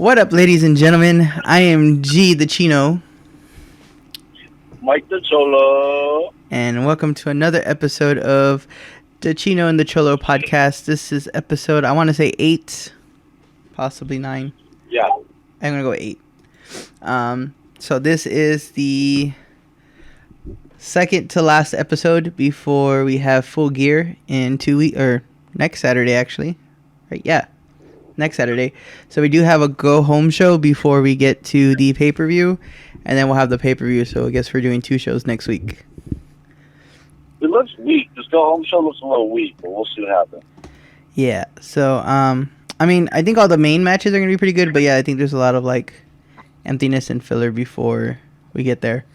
What up, ladies and gentlemen? I am G the Chino, Mike the Cholo. and welcome to another episode of the Chino and The Cholo podcast. This is episode, I want to say 8, possibly 9. Yeah. I'm going to go 8. So this is the second to last episode before we have Full Gear in 2 weeks, or next Saturday, actually. Right? Yeah. Next Saturday. So we do have a go home show before we get to the pay-per-view, and then we'll have the pay-per-view. So I guess we're doing 2 shows next week. It looks weak. This go home show looks a little weak, but we'll see what happens. Yeah. So I mean, I think all the main matches are going to be pretty good, but yeah, I think there's a lot of like emptiness and filler before we get there.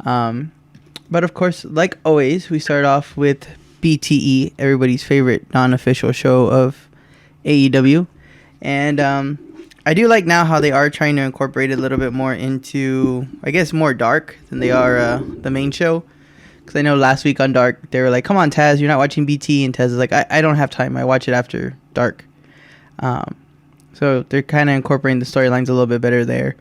But of course, like always, we start off with BTE, everybody's favorite non-official show of AEW. And I do like now how they are trying to incorporate it a little bit more into, I guess, more dark than they are the main show. Because I know last week on Dark, they were like, come on, Taz, you're not watching BT. And Taz is like, I don't have time. I watch it after Dark. So they're kind of incorporating the storylines a little bit better there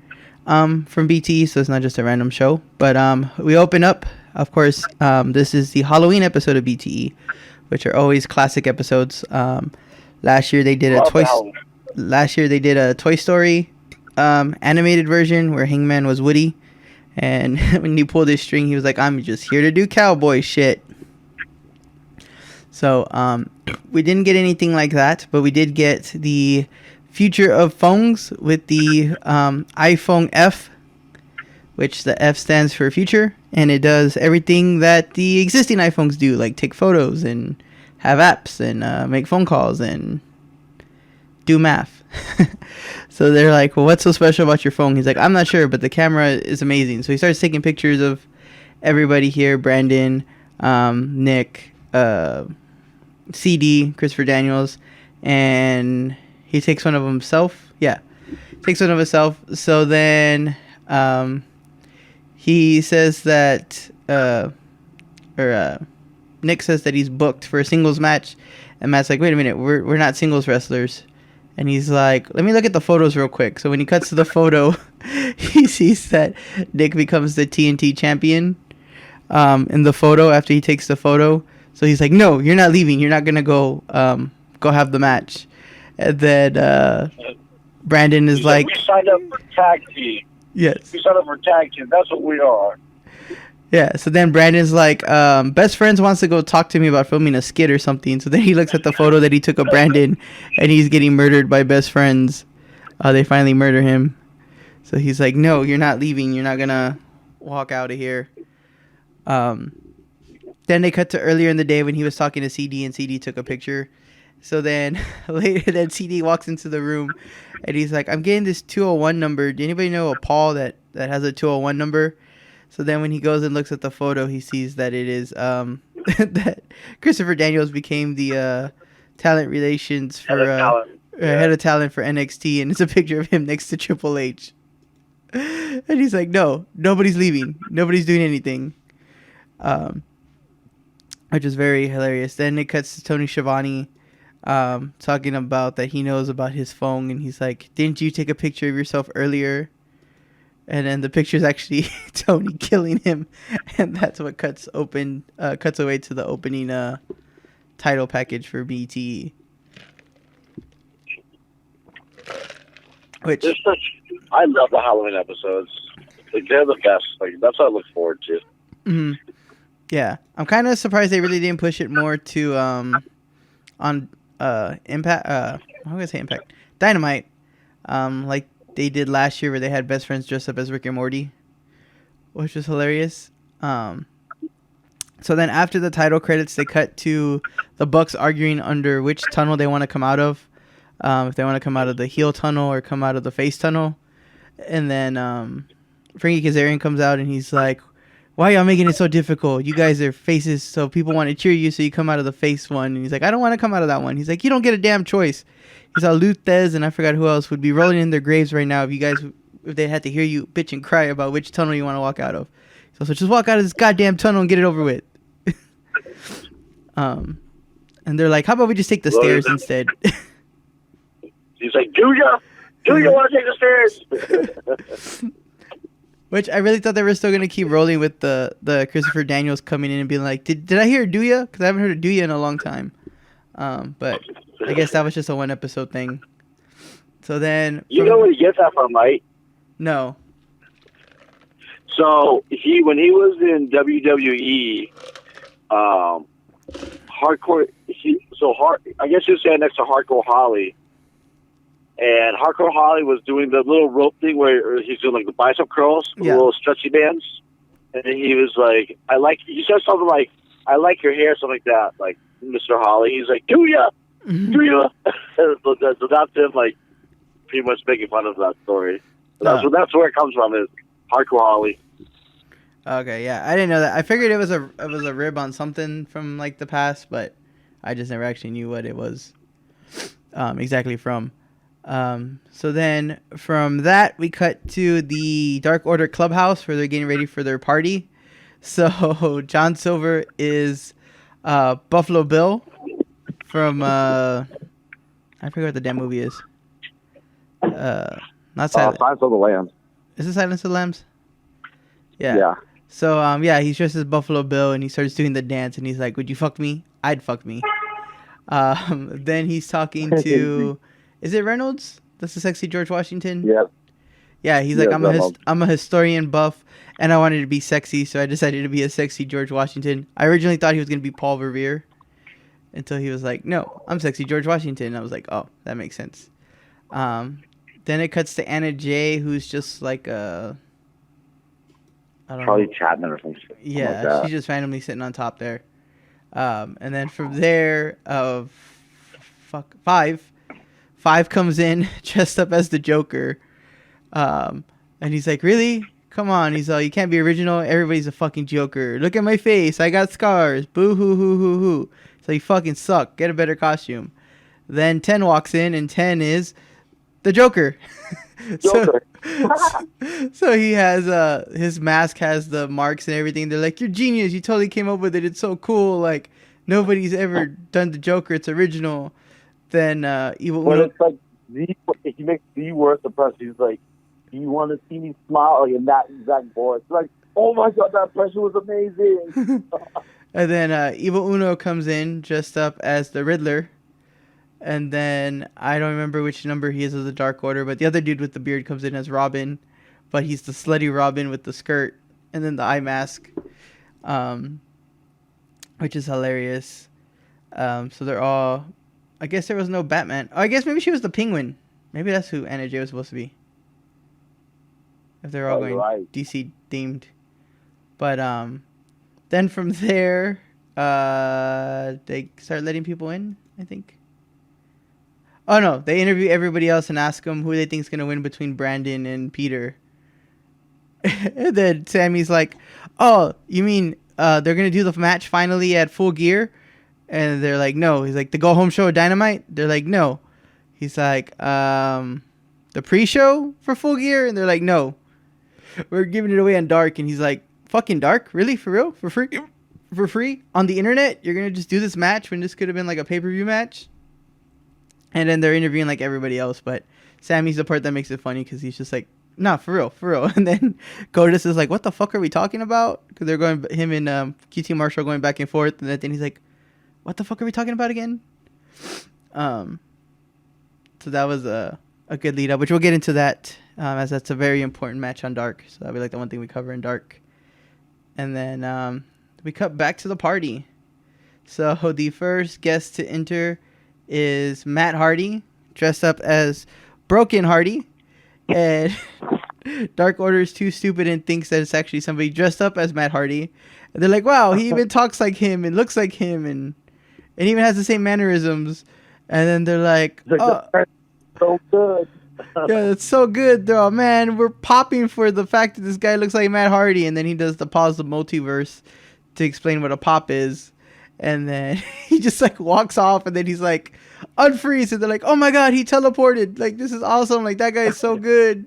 from BT. So it's not just a random show. But we open up, of course, this is the Halloween episode of BTE, which are always classic episodes. Last year they did a Toy Story animated version where Hangman was Woody, and when he pulled his string, he was like, "I'm just here to do cowboy shit." So we didn't get anything like that, but we did get the future of phones with the iPhone F, which the F stands for future, and it does everything that the existing iPhones do, like take photos and have apps and make phone calls and do math. So they're like, well, what's so special about your phone? He's like, I'm not sure, but the camera is amazing. So he starts taking pictures of everybody here: Brandon, Nick, CD, Christopher Daniels, and he takes one of himself. Yeah, takes one of himself. So then he says that Nick says that he's booked for a singles match, and Matt's like, wait a minute, we're not singles wrestlers. And he's like, let me look at the photos real quick. So when he cuts to the photo, he sees that Nick becomes the TNT champion in the photo after he takes the photo. So he's like, no, you're not leaving. You're not going to go have the match. And then Brandon is like, we signed up for tag team. Yes. We signed up for tag team. That's what we are. Yeah, so then Brandon's like, best friends wants to go talk to me about filming a skit or something. So then he looks at the photo that he took of Brandon, and he's getting murdered by best friends. They finally murder him. So he's like, no, you're not leaving. You're not going to walk out of here. Then they cut to earlier in the day when he was talking to CD, and CD took a picture. So then later, then CD walks into the room, and he's like, I'm getting this 201 number. Do anybody know a Paul that has a 201 number? So then when he goes and looks at the photo, he sees that it is that Christopher Daniels became the talent relations for head of talent for NXT, and it's a picture of him next to Triple H. And he's like, no, nobody's leaving. Nobody's doing anything. Which is very hilarious. Then it cuts to Tony Schiavone talking about that he knows about his phone, and he's like, didn't you take a picture of yourself earlier? And then the picture's actually Tony killing him, and that's what cuts away to the opening title package for BT. Which I love the Halloween episodes. Like, they're the best. Like, that's what I look forward to. Mm-hmm. Yeah, I'm kind of surprised they really didn't push it more to on Impact. I'm gonna say Impact Dynamite, like they did last year, where they had best friends dressed up as Rick and Morty, which was hilarious. So then after the title credits, they cut to the Bucks arguing under which tunnel they want to come out of. If they want to come out of the heel tunnel or come out of the face tunnel. And then Frankie Kazarian comes out, and he's like, why are y'all making it so difficult? You guys are faces, so people want to cheer you, so you come out of the face one. And he's like, I don't want to come out of that one. He's like, you don't get a damn choice. He saw Luthez, and I forgot who else, would be rolling in their graves right now if they had to hear you bitch and cry about which tunnel you want to walk out of. So just walk out of this goddamn tunnel and get it over with. And they're like, how about we just take the stairs instead? He's like, do ya? Do you want to take the stairs? Which I really thought they were still gonna keep rolling with the Christopher Daniels coming in and being like, did I hear do ya? Because I haven't heard of do ya in a long time. But I guess that was just a 1 episode thing. So then You know where he gets that from, right? No. So when he was in WWE, hardcore. I guess he was standing next to Hardcore Holly, and Hardcore Holly was doing the little rope thing where he's doing like the bicep curls, the little stretchy bands, and he was like, He said something like, "I like your hair," something like that, like Mr. Holly. He's like, "Do ya? Do ya?" so that's him, like pretty much making fun of that story. So that's where it comes from. Is Hardcore Holly. Okay, yeah, I didn't know that. I figured it was a rib on something from like the past, but I just never actually knew what it was exactly from. So then from that we cut to the Dark Order clubhouse where they're getting ready for their party. So John Silver is Buffalo Bill from I forget what the damn movie is. Not Silence Silence of the Lambs. Is it Silence of the Lambs? Yeah. Yeah. So, he's dressed as Buffalo Bill, and he starts doing the dance, and he's like, would you fuck me? I'd fuck me. Then he's talking to... Is it Reynolds? That's the sexy George Washington? Yeah. Yeah, he's like, I'm a historian buff, and I wanted to be sexy, so I decided to be a sexy George Washington. I originally thought he was going to be Paul Revere, until he was like, no, I'm sexy George Washington. And I was like, oh, that makes sense. Then it cuts to Anna Jay, who's just like a... Charlie Chapman or something. Yeah, like she's just randomly sitting on top there. And then from there, Five comes in dressed up as the Joker. And he's like, really? Come on. He's like, you can't be original. Everybody's a fucking Joker. Look at my face. I got scars. Boo hoo hoo hoo hoo. So you fucking suck. Get a better costume. Then 10 walks in, and 10 is the Joker. Joker. So he has his mask has the marks and everything. They're like, you're genius, you totally came up with it, it's so cool, like nobody's ever done the Joker, it's original. Then Evil Uno, it's like he makes the worst impression. He's like, do you want to see me smile? Like in that exact voice, like, oh my god, that impression was amazing. and then Evil Uno comes in dressed up as the Riddler. And then I don't remember which number he is of the Dark Order, but the other dude with the beard comes in as Robin, but he's the slutty Robin with the skirt and then the eye mask, which is hilarious. So they're all... I guess there was no Batman. Oh, I guess maybe she was the Penguin. Maybe that's who Anna Jay was supposed to be. If they're all going DC themed. But then from there, they start letting people in, I think. Oh, no. They interview everybody else and ask them who they think is going to win between Brandon and Peter. And then Sammy's like, oh, you mean they're going to do the match finally at Full Gear? And they're like, no. He's like, the go-home show of Dynamite? They're like, no. He's like, the pre-show for Full Gear? And they're like, no. We're giving it away on Dark. And he's like, fucking Dark? Really? For real? For free? For free? On the internet? You're going to just do this match when this could have been like a pay-per-view match? And then they're interviewing like everybody else, but Sammy's the part that makes it funny because he's just like, nah, for real, for real. And then Godus is like, what the fuck are we talking about? Because they're going, him and QT Marshall going back and forth. And then he's like, what the fuck are we talking about again? So that was a good lead up, which we'll get into that as that's a very important match on Dark. So that'll be like the one thing we cover in Dark. And then we cut back to the party. So the first guest to enter is Matt Hardy, dressed up as Broken Hardy, and Dark Order is too stupid and thinks that it's actually somebody dressed up as Matt Hardy. And they're like, wow, he even talks like him and looks like him and even has the same mannerisms. And then they're like, oh, so good. Yeah, that's so good, though. Man, we're popping for the fact that this guy looks like Matt Hardy. And then he does the pause the multiverse to explain what a pop is. And then he just like walks off, and then he's like, unfreeze. And they're like, oh my god, he teleported. Like, this is awesome. Like, that guy is so good.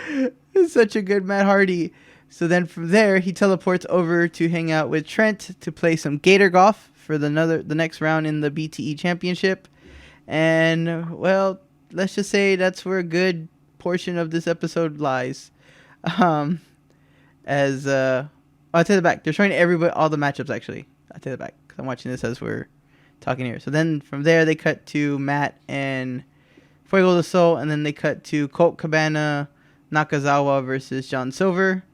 It's such a good Matt Hardy. So then from there, he teleports over to hang out with Trent to play some Gator Golf for the next round in the BTE Championship. And, well, let's just say that's where a good portion of this episode lies. Um, as I'll take it back. They're showing everybody all the matchups actually. I'll take it back because I'm watching this as we're talking here. So then from there they cut to Matt and Fuego del Sol, and then they cut to Colt Cabana Nakazawa versus John Silver,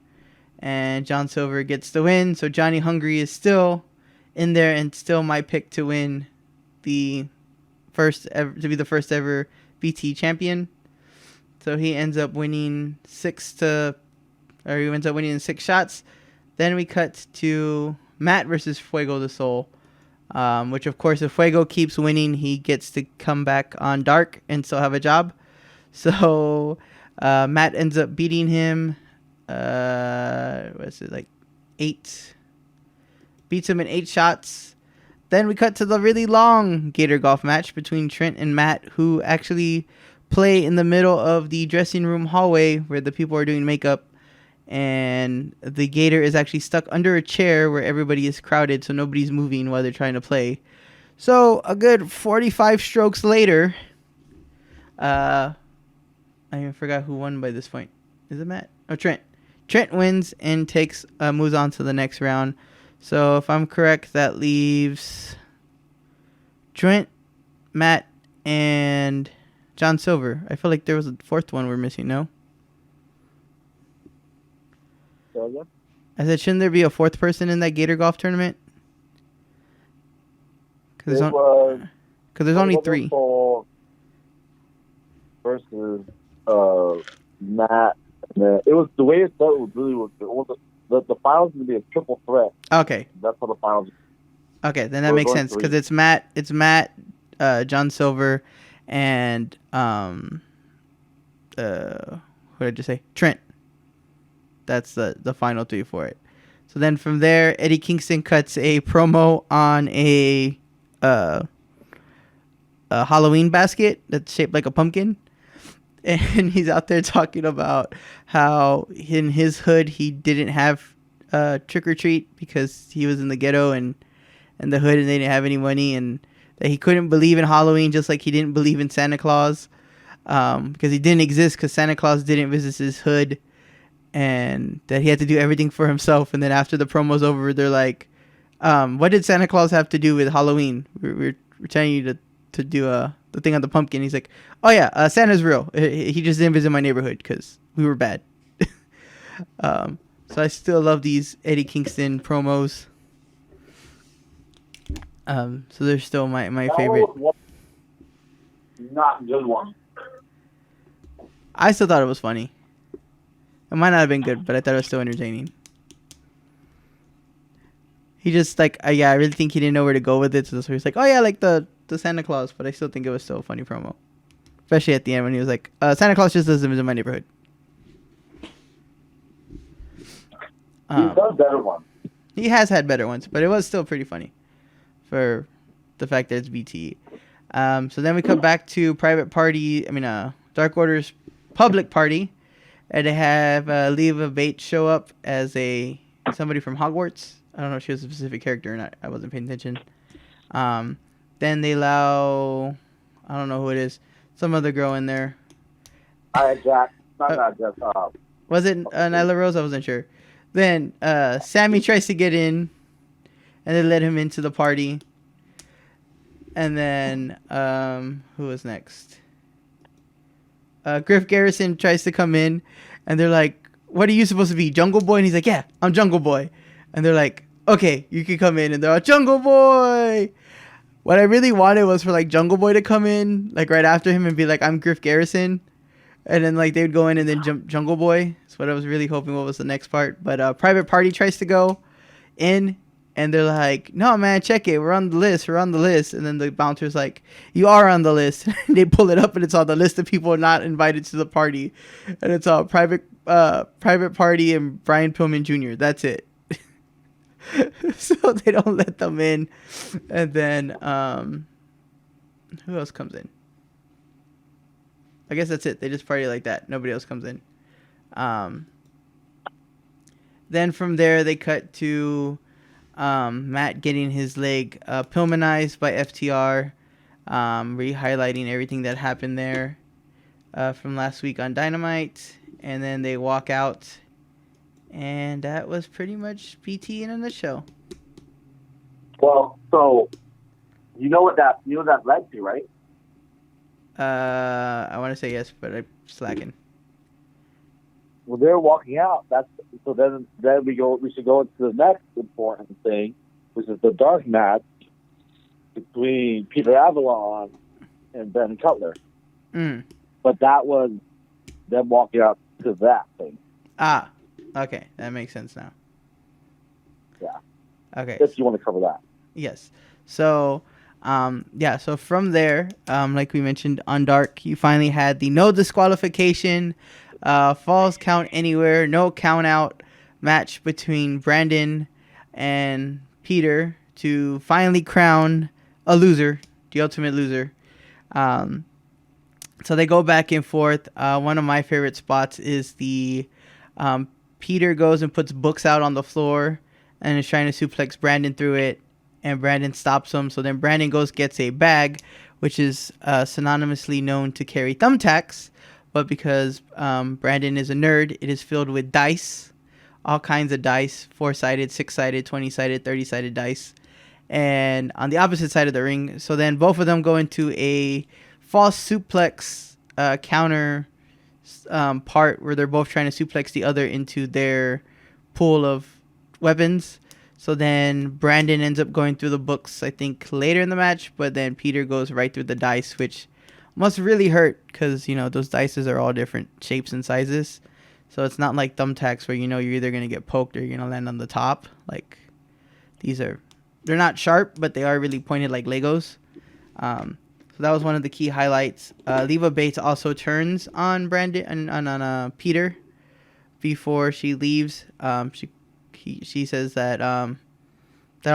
and John Silver gets the win. So Johnny Hungry is still in there and still my pick to win the first ever, to be the first ever BT champion. So he ends up winning he ends up winning in 6 shots. Then we cut to Matt versus Fuego del Sol, which of course if Fuego keeps winning, he gets to come back on Dark and still have a job. So Matt ends up beating him. What's it like? 8. Beats him in 8 shots. Then we cut to the really long Gator Golf match between Trent and Matt, who actually play in the middle of the dressing room hallway where the people are doing makeup. And the Gator is actually stuck under a chair where everybody is crowded, so nobody's moving while they're trying to play. So a good 45 strokes later, I even forgot who won by this point. Is it Matt? Oh, Trent. Trent wins and moves on to the next round. So if I'm correct, that leaves Trent, Matt, and John Silver. I feel like there was a 4th one we're missing, no? I said, shouldn't there be a 4th person in that Gator Golf tournament? Because there's only 3. Versus Matt. It was the way it started. The finals would be a triple threat. Okay. That's what the finals. Okay, then that makes sense because it's Matt, John Silver, and what did I just say? Trent. That's the final 3 for it. So then from there, Eddie Kingston cuts a promo on a Halloween basket that's shaped like a pumpkin. And he's out there talking about how in his hood he didn't have trick or treat because he was in the ghetto and the hood and they didn't have any money, and that he couldn't believe in Halloween just like he didn't believe in Santa Claus because he didn't exist because Santa Claus didn't visit his hood, and that he had to do everything for himself. And then after the promo's over, they're like, what did Santa Claus have to do with Halloween? We're telling you to do the thing on the pumpkin. He's like, oh yeah, Santa's real. He just didn't visit my neighborhood because we were bad. So I still love these Eddie Kingston promos. So they're still my favorite. Not good one. I still thought it was funny. It might not have been good, but I thought it was still entertaining. He just like, I really think he didn't know where to go with it. So he's like, oh yeah, like the Santa Claus, but I still think it was still a funny promo. Especially at the end when he was like, Santa Claus just doesn't visit my neighborhood. He's done better ones. He has had better ones, but it was still pretty funny for the fact that it's BT. So then we come back to Dark Order's public party, and they have Leva Bates show up as somebody from Hogwarts. I don't know if she was a specific character or not. I wasn't paying attention. Then they allow, I don't know who it is, some other girl in there. Jack. Not Jack. Was it Nyla Rose? I wasn't sure. Then Sammy tries to get in, and they let him into the party. And then, who was next? Griff Garrison tries to come in, and they're like, what are you supposed to be, Jungle Boy? And he's like, yeah, I'm Jungle Boy. And they're like, okay, you can come in. And they're like, Jungle Boy! What I really wanted was for, like, Jungle Boy to come in, like, right after him and be like, I'm Griff Garrison. And then, like, they would go in and then jump Jungle Boy. That's what I was really hoping what was the next part. But Private Party tries to go in, and they're like, no, man, check it. We're on the list. And then the bouncer's like, you are on the list. And they pull it up, and it's on the list of people not invited to the party. And it's all Private Party and Brian Pillman Jr. That's it. So they don't let them in. And then, who else comes in? I guess that's it. They just party like that. Nobody else comes in. Then from there, they cut to Matt getting his leg Pillmanized by FTR, re-highlighting everything that happened there. from last week on Dynamite, and then they walk out, and that was pretty much PT in a nutshell. Well, so you know what that led to, right? I want to say yes, but I'm slacking. Well, they're walking out. Then we should go into the next important thing, which is the dark match between Peter Avalon and Ben Cutler. Mm. But that was them walking out to that thing. Ah, okay, that makes sense now. Yeah. Okay. If you want to cover that. Yes. So, so from there, like we mentioned on Dark, you finally had the no disqualification, falls count anywhere, no count out match between Brandon and Peter to finally crown a loser, the ultimate loser. So they go back and forth. One of my favorite spots is the Peter goes and puts books out on the floor and is trying to suplex Brandon through it, and Brandon stops him. So then Brandon gets a bag, which is synonymously known to carry thumbtacks, but because Brandon is a nerd, it is filled with dice, all kinds of dice, 4-sided, 6-sided, 20-sided, 30-sided dice, and on the opposite side of the ring. So then both of them go into a false suplex counter part where they're both trying to suplex the other into their pool of weapons. So then Brandon ends up going through the books, I think, later in the match, but then Peter goes right through the dice, which must really hurt because, those dices are all different shapes and sizes. So it's not like thumbtacks where, you're either going to get poked or you're going to land on the top. Like, they're not sharp, but they are really pointed like Legos. So that was one of the key highlights. Leva Bates also turns on Brandon on Peter before she leaves. She says that all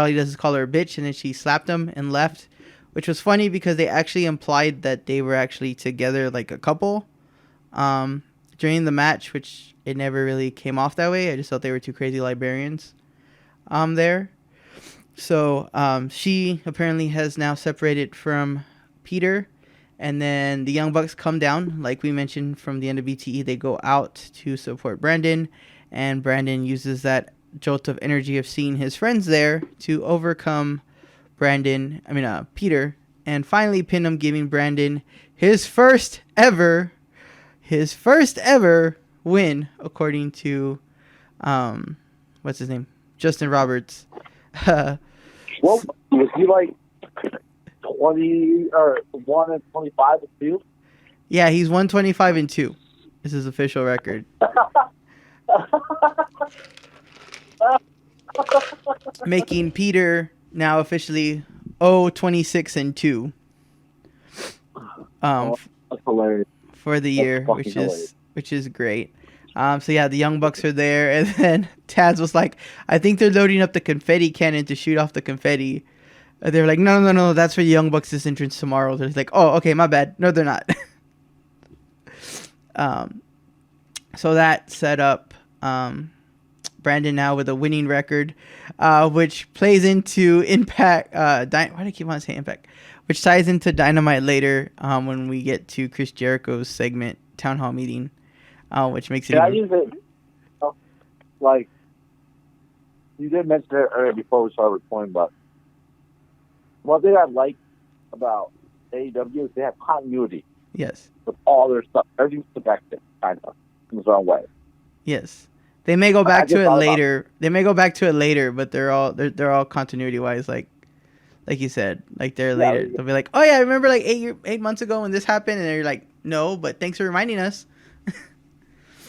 he does is call her a bitch, and then she slapped him and left, which was funny because they actually implied that they were actually together like a couple during the match, which it never really came off that way. I just thought they were two crazy librarians there. So she apparently has now separated from Peter, and then the Young Bucks come down. Like we mentioned from the end of BTE, they go out to support Brandon, and Brandon uses that jolt of energy of seeing his friends there to overcome Peter, and finally pin him, giving Brandon his first ever win, according to what's his name, Justin Roberts. Well, was he like 20 or 1-25 and 2? Yeah, he's 125-2. This is official record. Making Peter now officially 0-26-2. That's hilarious. For the year, which is great. So yeah, the Young Bucks are there, and then Taz was like, I think they're loading up the confetti cannon to shoot off the confetti. They're like, no, that's for the Young Bucks' entrance tomorrow. They're like, oh, okay, my bad. No, they're not. So that set up Brandon now with a winning record, which plays into Impact. Why do I keep on saying Impact? Which ties into Dynamite later when we get to Chris Jericho's segment, Town Hall Meeting, which makes it. I use it? Like, you did mention it earlier before we started recording, but one thing I like about AEW is they have continuity. Yes. With all their stuff, everything's connected, kind of, in its own way. Yes. They may go back to it later. But they're all continuity wise, like you said, like they're later. They'll be like, oh yeah, I remember like 8 months ago when this happened, and they're like, no, but thanks for reminding us.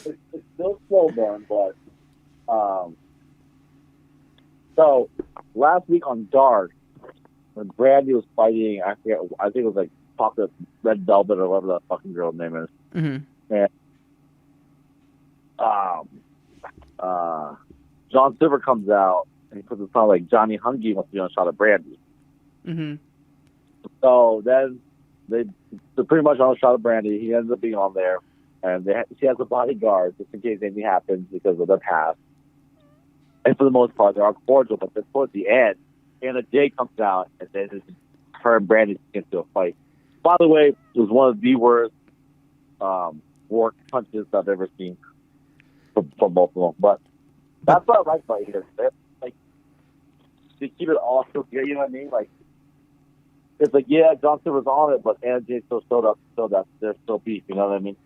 It's still slow burn, but so last week on Dark, when Brandy was fighting, I think it was like Chocolate Red Velvet or whatever that fucking girl's name is. Mm-hmm. And John Silver comes out and he puts a song like Johnny Hungy wants to be on a shot of brandy. Mm-hmm. So then they're pretty much on a shot of brandy. He ends up being on there, and she has a bodyguard just in case anything happens because of their past. And for the most part, they're all cordial. But then towards the end, Anna Jay comes out, and then her and Brandy get into a fight. By the way, it was one of the worst work punches I've ever seen from both of them. But that's what I like about here. Like, they keep it all so good, you know what I mean? Like, it's like, yeah, Johnson was on it, but AJ still showed up, so that they're still beef, you know what I mean?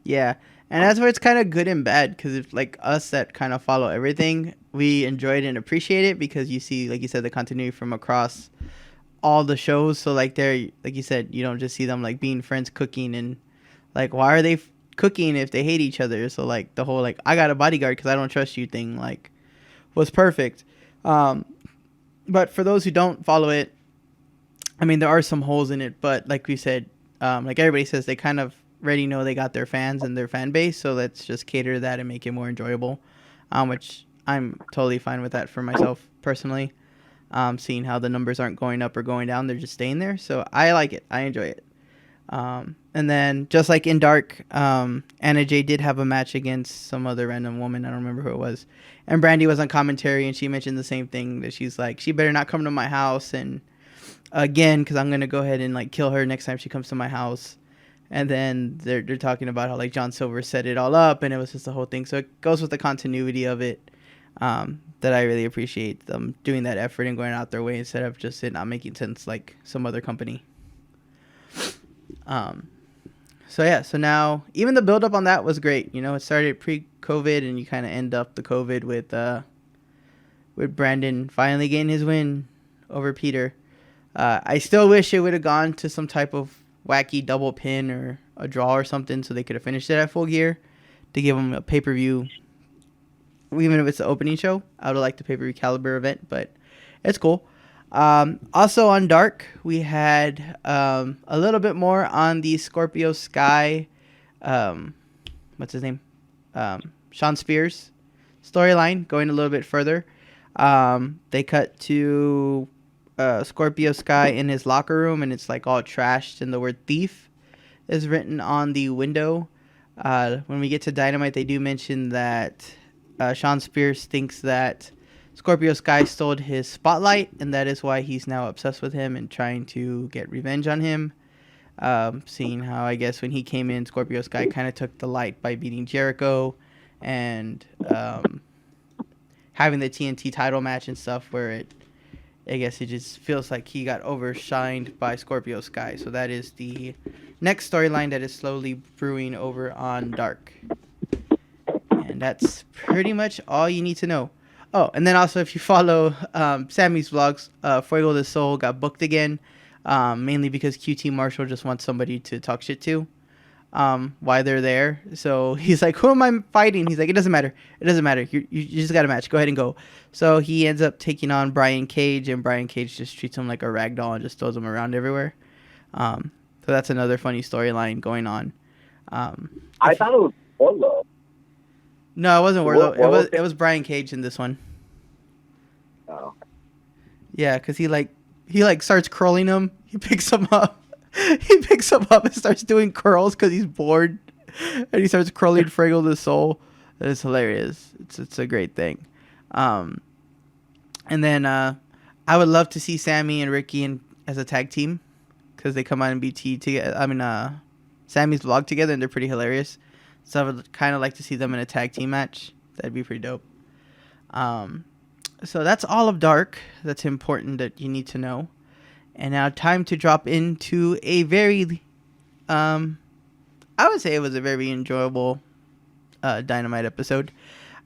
Yeah, and that's where it's kind of good and bad, because if like us that kind of follow everything, we enjoy it and appreciate it because you see, like you said, the continuity from across all the shows. So like they're, like you said, you don't just see them like being friends cooking, and like why are they cooking if they hate each other? So like the whole like I got a bodyguard because I don't trust you thing like was perfect. But for those who don't follow it, I mean there are some holes in it, but like we said, like everybody says, they kind of already know they got their fans and their fan base, so let's just cater to that and make it more enjoyable, which I'm totally fine with that for myself personally. Seeing how the numbers aren't going up or going down, they're just staying there, so I like it, I enjoy it. And then just like in Dark, Anna Jay did have a match against some other random woman, I don't remember who it was, and Brandy was on commentary and she mentioned the same thing, that she's like, she better not come to my house and again, because I'm gonna go ahead and like kill her next time she comes to my house. And then they're talking about how like John Silver set it all up, and it was just the whole thing. So it goes with the continuity of it, that I really appreciate them doing that effort and going out their way instead of just it not making sense like some other company. So yeah, so now even the build up on that was great. You know, it started pre-COVID, and you kind of end up the COVID with Brandon finally getting his win over Peter. I still wish it would have gone to some type of wacky double pin or a draw or something, so they could have finished it at Full Gear to give them a pay-per-view. Even if it's the opening show, I would have liked the pay-per-view caliber event, but it's cool. Also on Dark, we had a little bit more on the Scorpio Sky, what's his name? Sean Spears storyline, going a little bit further. They cut to Scorpio Sky in his locker room, and it's like all trashed, and the word thief is written on the window. When we get to Dynamite, they do mention that Sean Spears thinks that Scorpio Sky stole his spotlight, and that is why he's now obsessed with him and trying to get revenge on him. Seeing how, I guess, when he came in, Scorpio Sky kind of took the light by beating Jericho and having the TNT title match and stuff, where I guess it just feels like he got overshined by Scorpio Sky. So that is the next storyline that is slowly brewing over on Dark. And that's pretty much all you need to know. Oh, and then also if you follow Sammy's vlogs, Fuego del Sol got booked again, mainly because QT Marshall just wants somebody to talk shit to while they're there. So he's like, who am I fighting? He's like, it doesn't matter. It doesn't matter. You just got a match. Go ahead and go. So he ends up taking on Brian Cage, and Brian Cage just treats him like a rag doll and just throws him around everywhere. So that's another funny storyline going on. I thought it was Wardlow. No, it wasn't Wardlow. It was Brian Cage in this one. Oh. Yeah, because he starts curling him. He picks him up. He picks him up and starts doing curls because he's bored, and he starts curling Fuego del Sol. It's hilarious. It's a great thing. And then I would love to see Sammy and Ricky as a tag team, because they come out in BT together. I mean, Sammy's vlog together, and they're pretty hilarious. So I would kind of like to see them in a tag team match. That'd be pretty dope. So that's all of Dark. That's important that you need to know. And now time to drop into a very, I would say it was a very enjoyable Dynamite episode.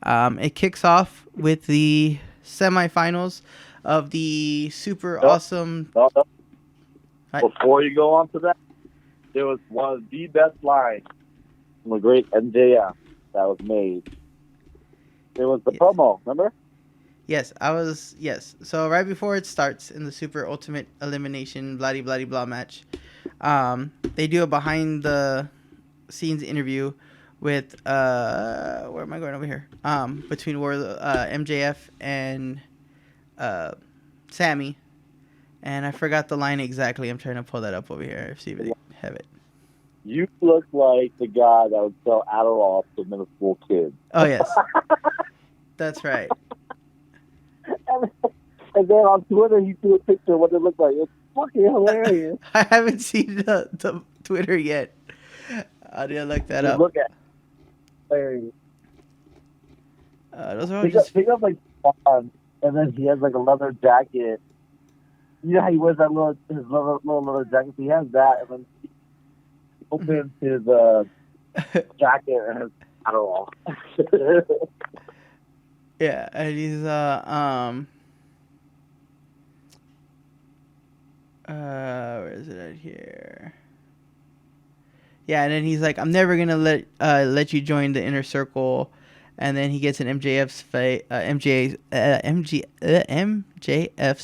It kicks off with the semifinals of the super awesome... No. Before you go on to that, there was one of the best lines from the great MJF that was made. It was the promo, remember? Yes. So right before it starts in the Super Ultimate Elimination blah match, they do a behind the scenes interview with where am I going over here? Between MJF and Sammy, and I forgot the line exactly. I'm trying to pull that up over here. See if they have it. You look like the guy that would sell Adderall to middle school kids. Oh yes, that's right. And then on Twitter, he threw a picture of what it looked like. It's fucking hilarious. I haven't seen the Twitter yet. I didn't look that Just up. look at Larry. Those are all just. Pick up like Spawn, and then he has like a leather jacket. You know how he wears that his little leather jacket? He has that, and then he opens his jacket and has Adderall. Yeah, and he's where is it at here? Yeah, and then he's like, I'm never gonna let you join the inner circle, and then he gets an MJF's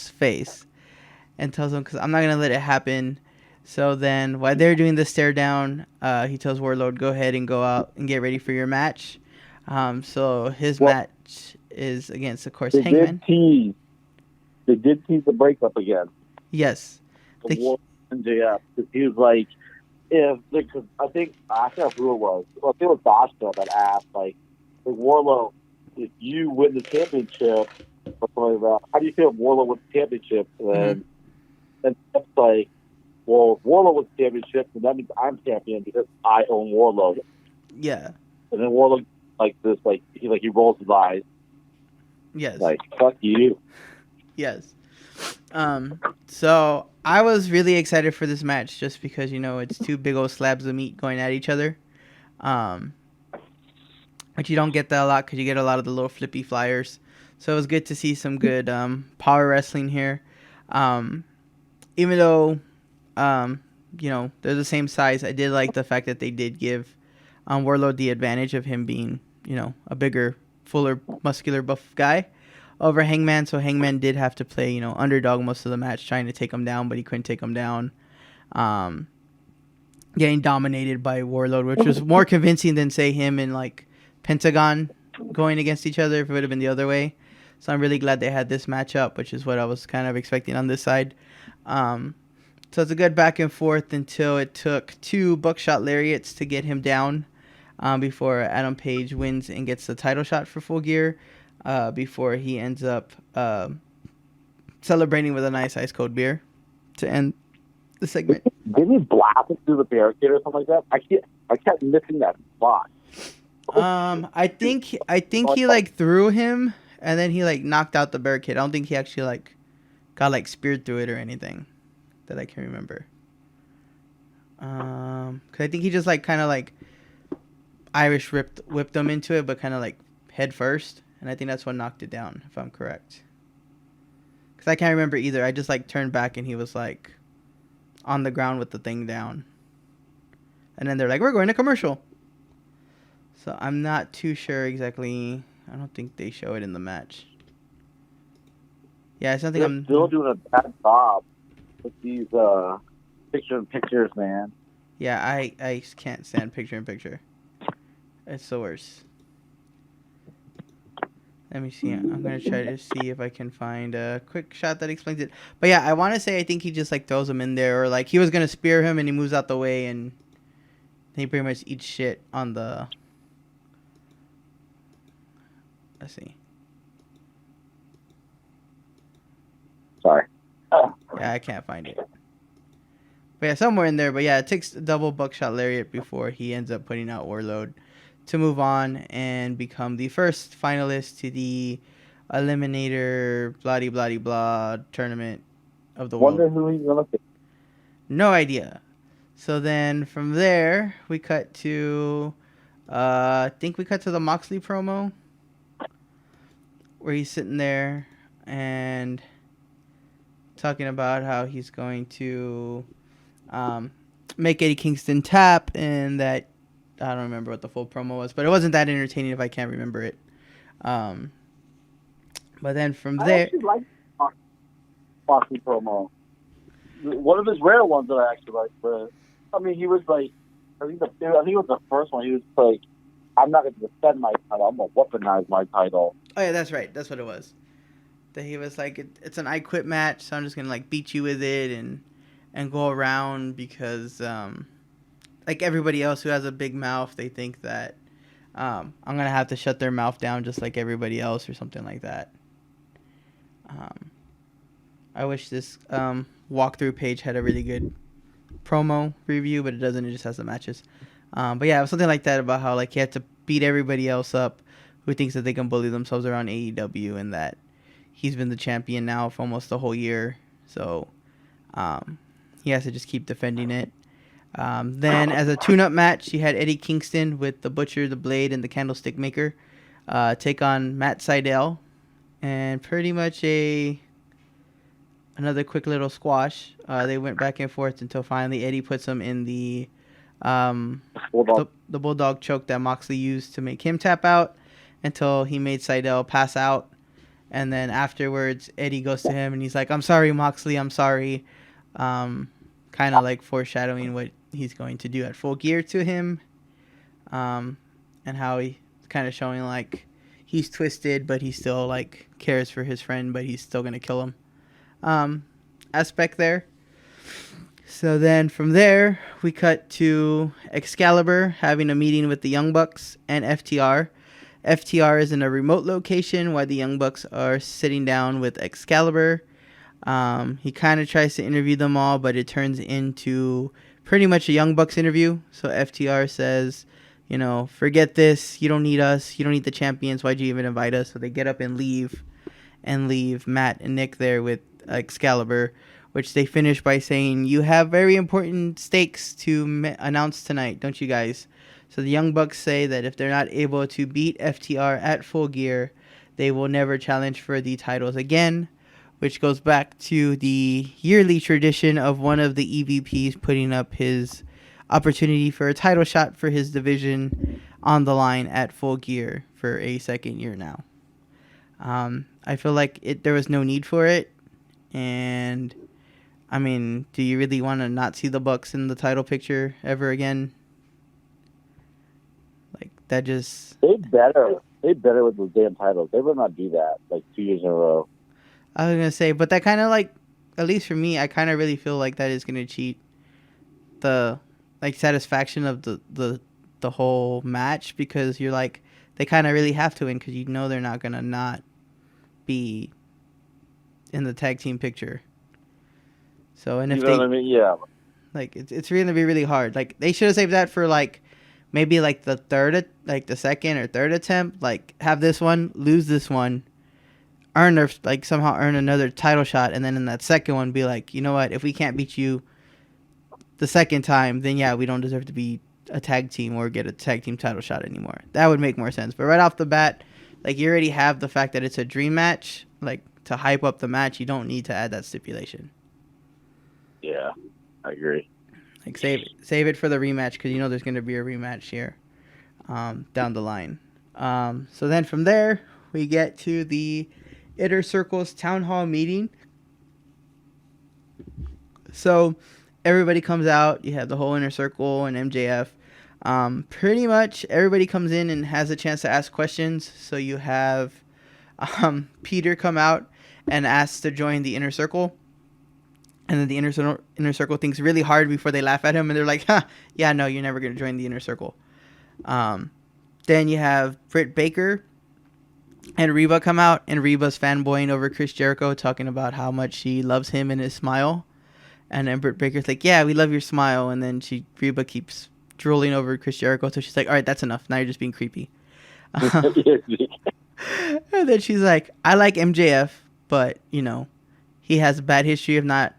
face, and tells him, because I'm not gonna let it happen. So then, while they're doing the stare down, he tells Warlord, go ahead and go out and get ready for your match. So his match is against, of course, Hangman. They did tease the breakup again. Yes. The War MJF, because he was like, because I forgot who it was. Well, I think it was Dasha that asked, like Warlow, if you win the championship, or something like that, how do you feel if Warlow wins the championship? And that's like, well, if Warlow wins the championship, then that means I'm champion because I own Warlow. Yeah. And then Warlow, like this, like he rolls his eyes. Yes. Like, fuck you. Yes. So I was really excited for this match just because, it's two big old slabs of meat going at each other. But you don't get that a lot because you get a lot of the little flippy flyers. So it was good to see some good power wrestling here. Even though, they're the same size, I did like the fact that they did give Warlord the advantage of him being, a bigger, fuller, muscular, buff guy over Hangman. So Hangman did have to play, underdog most of the match, trying to take him down, but he couldn't take him down. Getting dominated by Warlord, which was more convincing than, say, him and, like, Pentagon going against each other if it would have been the other way. So I'm really glad they had this matchup, which is what I was kind of expecting on this side. So it's a good back and forth until it took 2 buckshot lariats to get him down before Adam Page wins and gets the title shot for Full Gear before he ends up celebrating with a nice ice cold beer to end the segment. Didn't he blast it through the barricade or something like that? I kept missing that spot. I think he like threw him and then he like knocked out the barricade. I don't think he actually like got like speared through it or anything that I can remember. Cause I think he just like kind of like Irish whipped them into it, but kind of like head first, and I think that's what knocked it down, if I'm correct. Cause I can't remember either. I just like turned back and he was like on the ground with the thing down, and then they're like, "We're going to commercial." So I'm not too sure exactly. I don't think they show it in the match. Yeah, it's something I'm still doing a bad job with these pictures, man. Yeah, I can't stand picture-in-picture. It's the worst. Let me see. I'm going to try to see if I can find a quick shot that explains it. But yeah, I want to say I think he just like throws him in there, or like he was going to spear him and he moves out the way and he pretty much eats shit on the... Let's see. Sorry. Yeah, I can't find it. But yeah, somewhere in there. But yeah, it takes a double buckshot lariat before he ends up putting out Warlord to move on and become the first finalist to the Eliminator blah blah blah tournament of the world. Wonder who he's gonna pick. No idea. So then from there we cut to I think we cut to the Moxley promo where he's sitting there and talking about how he's going to make Eddie Kingston tap, and that I don't remember what the full promo was, but it wasn't that entertaining if I can't remember it. But then from there, I actually like Moxley promo. One of his rare ones that I actually like. But I mean, he was like, I think it was the first one. He was like, "I'm not going to defend my title. I'm going to weaponize my title." Oh yeah, that's right. That's what it was. That he was like, it's an I Quit match, so I'm just gonna like beat you with it and go around because like everybody else who has a big mouth, they think that I'm gonna have to shut their mouth down just like everybody else or something like that. I wish this walkthrough page had a really good promo review, but it doesn't. It just has the matches. But yeah, something like that about how like he had to beat everybody else up who thinks that they can bully themselves around AEW, and that he's been the champion now for almost the whole year. So he has to just keep defending it. Then as a tune-up match, you had Eddie Kingston with the Butcher, the Blade, and the Candlestick Maker take on Matt Sydal, and pretty much another quick little squash. They went back and forth until finally Eddie puts him in the Bulldog choke that Moxley used to make him tap out, until he made Sydal pass out. And then afterwards, Eddie goes to him and he's like, "I'm sorry, Moxley, I'm sorry." Kind of like foreshadowing what he's going to do at Full Gear to him. And how he's kind of showing like he's twisted, but he still like cares for his friend, but he's still going to kill him. Aspect there. So then from there, we cut to Excalibur having a meeting with the Young Bucks and FTR. FTR is in a remote location while the Young Bucks are sitting down with Excalibur. He kind of tries to interview them all, but it turns into pretty much a Young Bucks interview. So FTR says, forget this. You don't need us. You don't need the champions. Why'd you even invite us? So they get up and leave Matt and Nick there with Excalibur, which they finish by saying, "You have very important stakes to announce tonight, don't you guys?" So the Young Bucks say that if they're not able to beat FTR at Full Gear, they will never challenge for the titles again, which goes back to the yearly tradition of one of the EVPs putting up his opportunity for a title shot for his division on the line at Full Gear for a second year now. I feel like there was no need for it, and I mean, do you really want to not see the Bucks in the title picture ever again? Like, that just... They better with those damn titles. They would not do that, like, 2 years in a row. I was going to say, but that kind of, like, at least for me, I kind of really feel like that is going to cheat the, like, satisfaction of the whole match, because you're like, they kind of really have to win, because they're not going to not be in the tag team picture. So, and if what I mean? Yeah. Like, it's really going to be really hard. Like, they should have saved that for, like, maybe, like, the second or third attempt. Like, have this one, lose this one, somehow earn another title shot, and then in that second one be like, you know what, if we can't beat you the second time, then yeah, we don't deserve to be a tag team or get a tag team title shot anymore. That would make more sense. But right off the bat, like, you already have the fact that it's a dream match. Like, to hype up the match, you don't need to add that stipulation. Yeah, I agree. Like, save it for the rematch, because there's going to be a rematch here down the line. So then from there, we get to the Inner Circle's Town Hall meeting. So everybody comes out. You have the whole Inner Circle and MJF. Pretty much everybody comes in and has a chance to ask questions. So you have Peter come out and asks to join the Inner Circle. And then the inner circle thinks really hard before they laugh at him. And they're like, yeah, no, you're never going to join the Inner Circle. Then you have Britt Baker and Reba come out. And Reba's fanboying over Chris Jericho, talking about how much she loves him and his smile. And then Britt Baker's like, yeah, we love your smile. And then Reba keeps drooling over Chris Jericho. So she's like, all right, that's enough. Now you're just being creepy. And then she's like, I like MJF, but, he has a bad history of not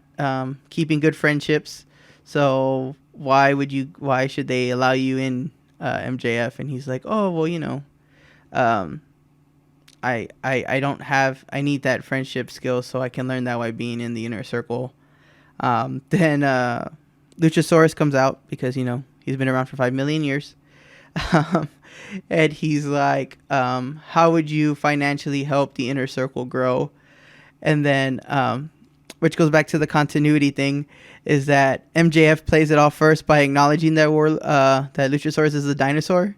keeping good friendships, so why should they allow you in, MJF? And he's like, oh, well, I need that friendship skill, so I can learn that by being in the Inner Circle. Then Luchasaurus comes out, because he's been around for 5 million years. And he's like, how would you financially help the Inner Circle grow? And then which goes back to the continuity thing, is that MJF plays it off first by acknowledging that that Luchasaurus is a dinosaur,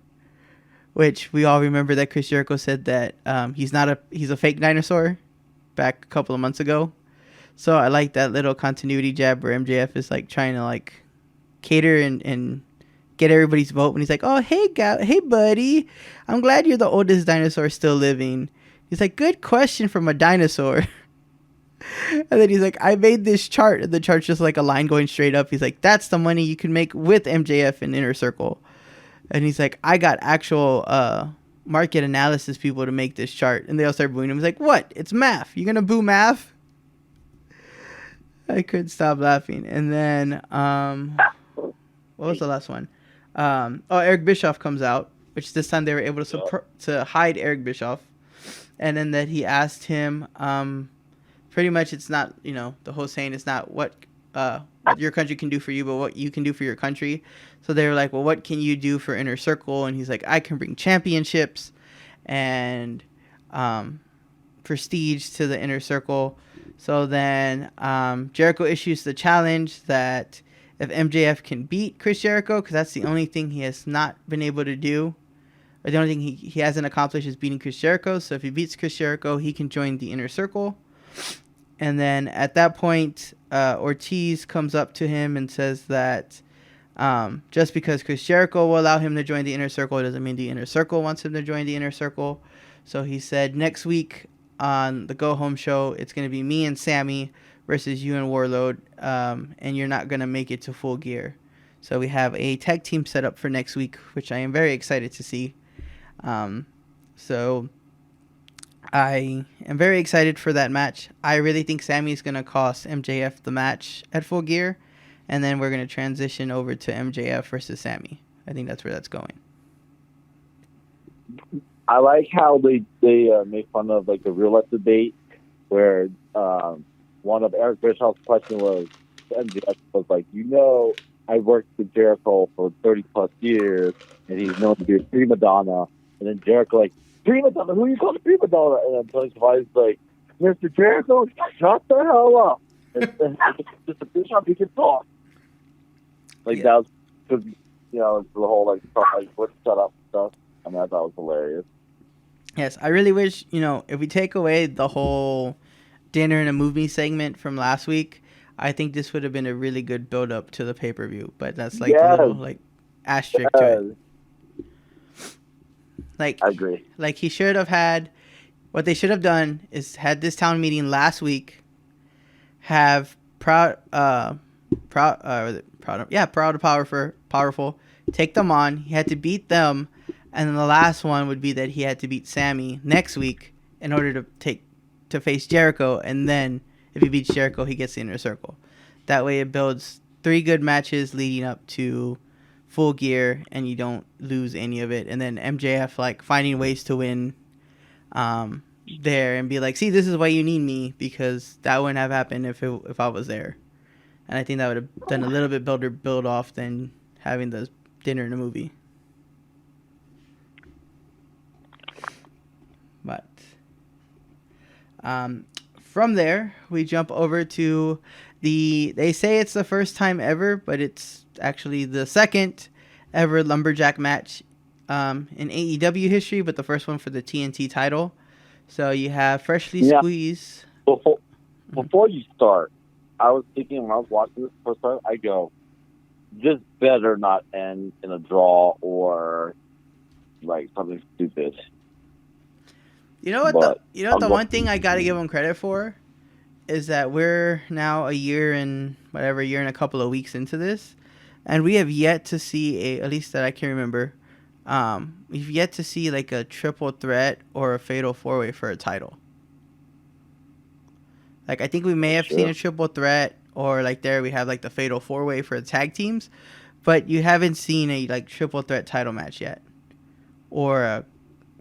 which we all remember that Chris Jericho said that he's a fake dinosaur back a couple of months ago. So I like that little continuity jab where MJF is like trying to like cater and get everybody's vote when he's like, oh, hey buddy, I'm glad you're the oldest dinosaur still living. He's like, good question from a dinosaur. And then he's like, I made this chart. And the chart's just like a line going straight up. He's like, that's the money you can make with MJF and Inner Circle. And he's like, I got actual market analysis people to make this chart. And they all start booing him. He's like, what? It's math. You gonna boo math? I couldn't stop laughing. And then, what was the last one? Eric Bischoff comes out, which this time they were able to hide Eric Bischoff. And then that he asked him, pretty much it's not, the whole saying it's not what your country can do for you, but what you can do for your country. So they were like, well, what can you do for Inner Circle? And he's like, I can bring championships and prestige to the Inner Circle. So then Jericho issues the challenge that if MJF can beat Chris Jericho, because that's the only thing he has not been able to do, or the only thing he hasn't accomplished is beating Chris Jericho. So if he beats Chris Jericho, he can join the Inner Circle. And then at that point, Ortiz comes up to him and says that just because Chris Jericho will allow him to join the Inner Circle, it doesn't mean the Inner Circle wants him to join the Inner Circle. So he said next week on the Go Home show, it's going to be me and Sammy versus you and Warlord, and you're not going to make it to Full Gear. So we have a tag team set up for next week, which I am very excited to see. So I am very excited for that match. I really think Sammy's going to cost MJF the match at Full Gear, and then we're going to transition over to MJF versus Sammy. I think that's where that's going. I like how they make fun of like the real life debate where one of Eric Bischoff's question was MJF was like, I worked with Jericho for 30 plus years and he's known to be a prima donna, and then Jericho like, prima donna, who you call the prima donna? And then Tony Schiavone's like, Mr. Jericho, shut the hell up. And just a Bischoff, he can talk. Like that was because the whole like stuff like what shut up stuff. I mean, I thought it was hilarious. Yes, I really wish, if we take away the whole dinner and a movie segment from last week, I think this would have been a really good build up to the pay per view. But that's like a little like asterisk to it. Like I agree. Like he should have had, what they should have done is had this town meeting last week, have proud powerful, take them on. He had to beat them, and then the last one would be that he had to beat Sammy next week in order to face Jericho, and then if he beats Jericho, he gets the Inner Circle. That way it builds 3 good matches leading up to Full Gear, and you don't lose any of it. And then MJF like finding ways to win there and be like, see, this is why you need me, because that wouldn't have happened if I was there. And I think that would have done a little bit better build off than having the dinner and a movie. But from there, we jump over to they say it's the first time ever, but it's actually the second ever lumberjack match in AEW history, but the first one for the TNT title. So you have Freshly Squeezed. Before you start, I was thinking when I was watching this first time, I go, this better not end in a draw or like something stupid. You know what? The one thing I got to give them credit for is that we're now a year and a couple of weeks into this, and we have yet to see at least that I can remember, we've yet to see like a triple threat or a fatal 4-way for a title. Like I think we may have seen a triple threat, or like there we have like the fatal 4-way for the tag teams, but you haven't seen a like triple threat title match yet, or a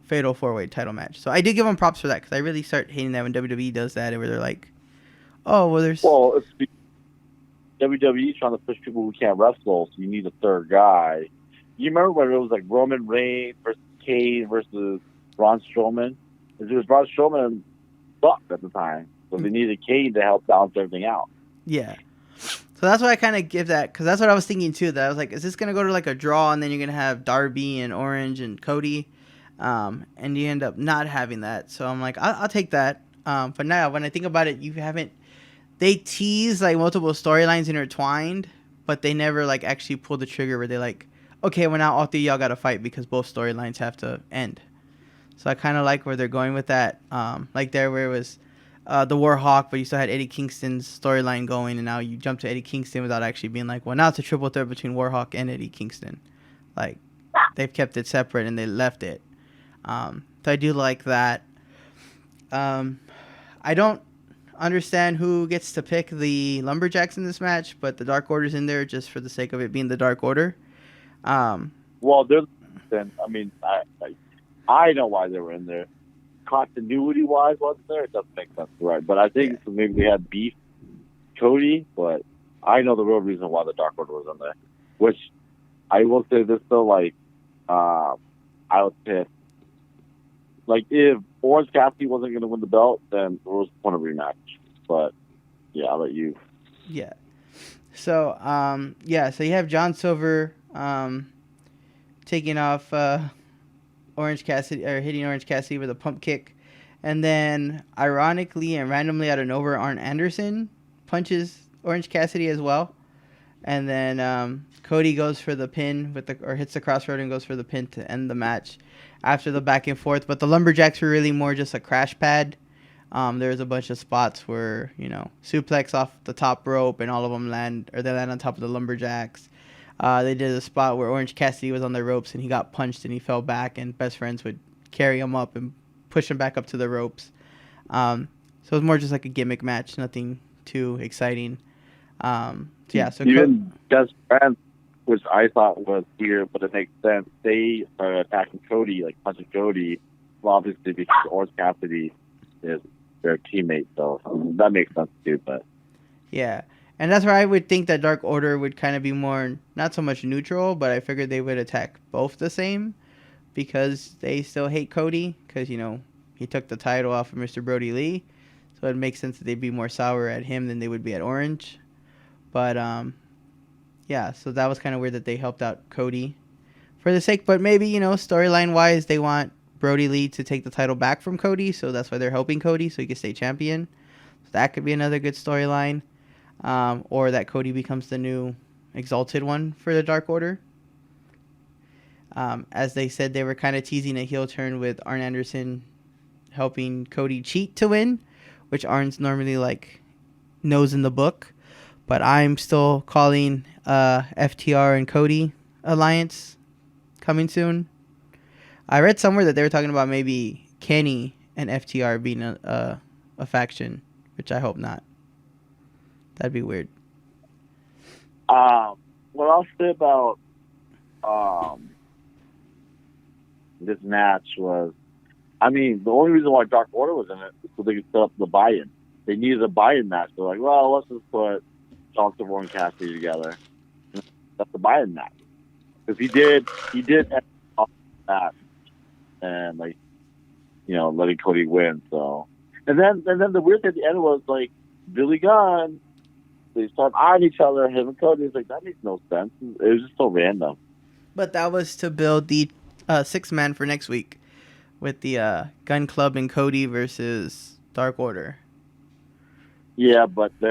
fatal 4-way title match. So I did give them props for that, because I really start hating that when WWE does that, where they're like, oh, well, there's... Well, it's WWE trying to push people who can't wrestle, so you need a third guy. You remember when it was like Roman Reigns versus Kane versus Braun Strowman? It was Braun Strowman sucked at the time, so they needed Kane to help balance everything out. Yeah. So that's why I kind of give that, because that's what I was thinking too, that I was like, is this going to go to like a draw, and then you're going to have Darby and Orange and Cody, and you end up not having that. So I'm like, I'll take that. But now when I think about it, they tease like multiple storylines intertwined, but they never like actually pull the trigger where they're like, okay, well now all 3 of y'all got to fight because both storylines have to end. So I kind of like where they're going with that. Like there where it was the Warhawk, but you still had Eddie Kingston's storyline going, and now you jump to Eddie Kingston without actually being like, well, now it's a triple threat between Warhawk and Eddie Kingston. Like, they've kept it separate and they left it. So I do like that. I don't understand who gets to pick the Lumberjacks in this match, but the Dark Order's in there just for the sake of it being the Dark Order. Well, there's. I mean, I know why they were in there. Continuity wise, wasn't there? It doesn't make sense, right? But I think maybe they had beef, Cody. But I know the real reason why the Dark Order was in there. Which I will say this though, like, I would say, like, if Orange Cassidy wasn't going to win the belt, then there was a point of rematch. But yeah, I'll let you. Yeah. So so you have John Silver taking off Orange Cassidy, or hitting Orange Cassidy with a pump kick, and then ironically and randomly out of nowhere, Arn Anderson punches Orange Cassidy as well, and then Cody goes for the pin or hits the crossroad and goes for the pin to end the match after the back and forth. But the Lumberjacks were really more just a crash pad. There was a bunch of spots where, suplex off the top rope and all of them land on top of the Lumberjacks. They did a spot where Orange Cassidy was on the ropes and he got punched and he fell back, and Best Friends would carry him up and push him back up to the ropes. So it was more just like a gimmick match, nothing too exciting. So even Best Friends, which I thought was weird, but it makes sense. They started attacking Cody, like punching Cody, well, obviously because Orange Cassidy is their teammate, so that makes sense too. But yeah. And that's where I would think that Dark Order would kind of be more, not so much neutral, but I figured they would attack both the same because they still hate Cody because, he took the title off of Mr. Brody Lee. So it makes sense that they'd be more sour at him than they would be at Orange. But, so that was kind of weird that they helped out Cody for the sake. But maybe, storyline-wise, they want Brody Lee to take the title back from Cody. So that's why they're helping Cody so he can stay champion. So that could be another good storyline. Or that Cody becomes the new Exalted One for the Dark Order. As they said, they were kind of teasing a heel turn with Arn Anderson helping Cody cheat to win, which Arn's normally knows in the book. But I'm still calling FTR and Cody alliance coming soon. I read somewhere that they were talking about maybe Kenny and FTR being a faction, which I hope not. That'd be weird. What I'll say about this match was, the only reason why Dark Order was in it is so they could set up the buy-in. They needed a buy-in match. They're like, well, let's just put John Silver and Cassidy together. That's the buy-in match. Because he did that and letting Cody win. So, and then the weird thing at the end was Billy Gunn. They start eyeing each other. Him and Cody. It's that makes no sense. It was just so random. But that was to build the 6-man for next week with the Gun Club and Cody versus Dark Order. Yeah, but they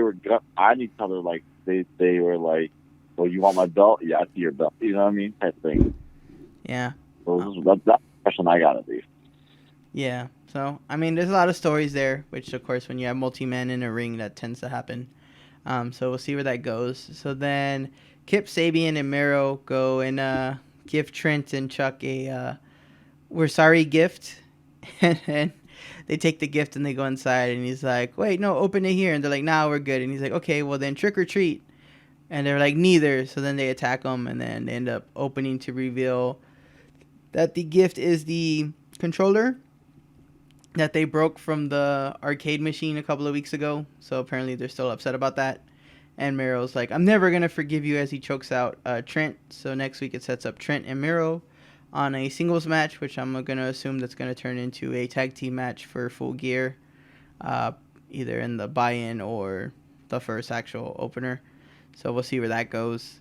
were eyeing each other they were like, "Well, you want my belt? Yeah, I see your belt." You know what I mean? Type thing. Yeah. So that's the impression I got at least. Yeah. So there's a lot of stories there, which of course when you have multi-men in a ring, that tends to happen. So we'll see where that goes. So then Kip Sabian and Miro go and give Trent and Chuck a "we're sorry" gift. And they take the gift and they go inside, and he's like, "Wait, no, open it here." And they're like, "Nah, we're good." And he's like, "Okay, well then trick or treat." And they're like, "Neither." So then they attack him, and then they end up opening to reveal that the gift is the controller that they broke from the arcade machine a couple of weeks ago. So apparently they're still upset about that. And Miro's like, "I'm never going to forgive you," as he chokes out Trent. So next week it sets up Trent and Miro on a singles match, which I'm going to assume that's going to turn into a tag team match for Full Gear, either in the buy-in or the first actual opener. So we'll see where that goes.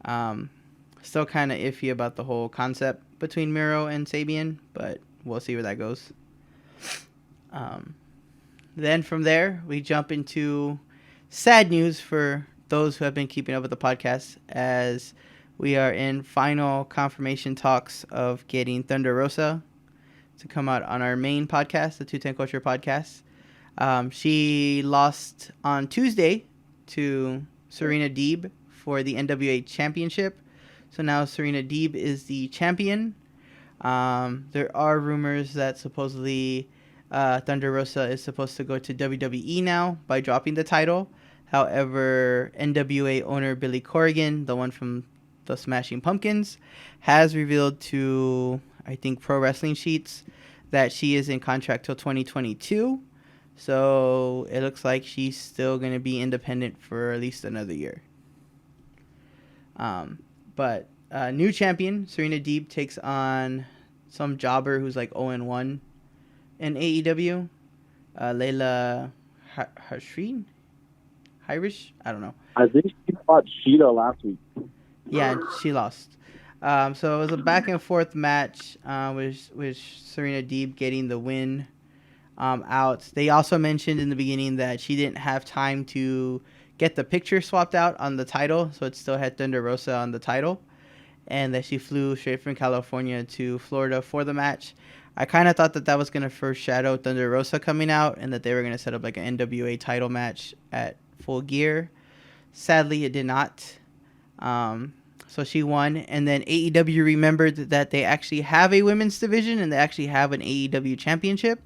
Still kind of iffy about the whole concept between Miro and Sabian, but we'll see where that goes. Then from there, we jump into sad news for those who have been keeping up with the podcast, as we are in final confirmation talks of getting Thunder Rosa to come out on our main podcast, the 210 Culture podcast. She lost on Tuesday to Serena Deeb for the NWA Championship. So now Serena Deeb is the champion. There are rumors that supposedly Thunder Rosa is supposed to go to WWE now by dropping the title. However, NWA owner Billy Corrigan, the one from the Smashing Pumpkins, has revealed to, I think, Pro Wrestling Sheets that she is in contract till 2022. So it looks like she's still going to be independent for at least another year. But new champion, Serena Deeb, takes on some jobber who's like 0-1 in AEW. Layla Hirsch? I don't know. I think she fought Sheeta last week. Yeah, she lost. So it was a back and forth match with Serena Deeb getting the win out. They also mentioned in the beginning that she didn't have time to get the picture swapped out on the title, so it still had Thunder Rosa on the title, and that she flew straight from California to Florida for the match. I kind of thought that was going to foreshadow Thunder Rosa coming out and that they were going to set up like an NWA title match at Full Gear. Sadly, it did not. So she won, and then AEW remembered that they actually have a women's division and they actually have an AEW championship.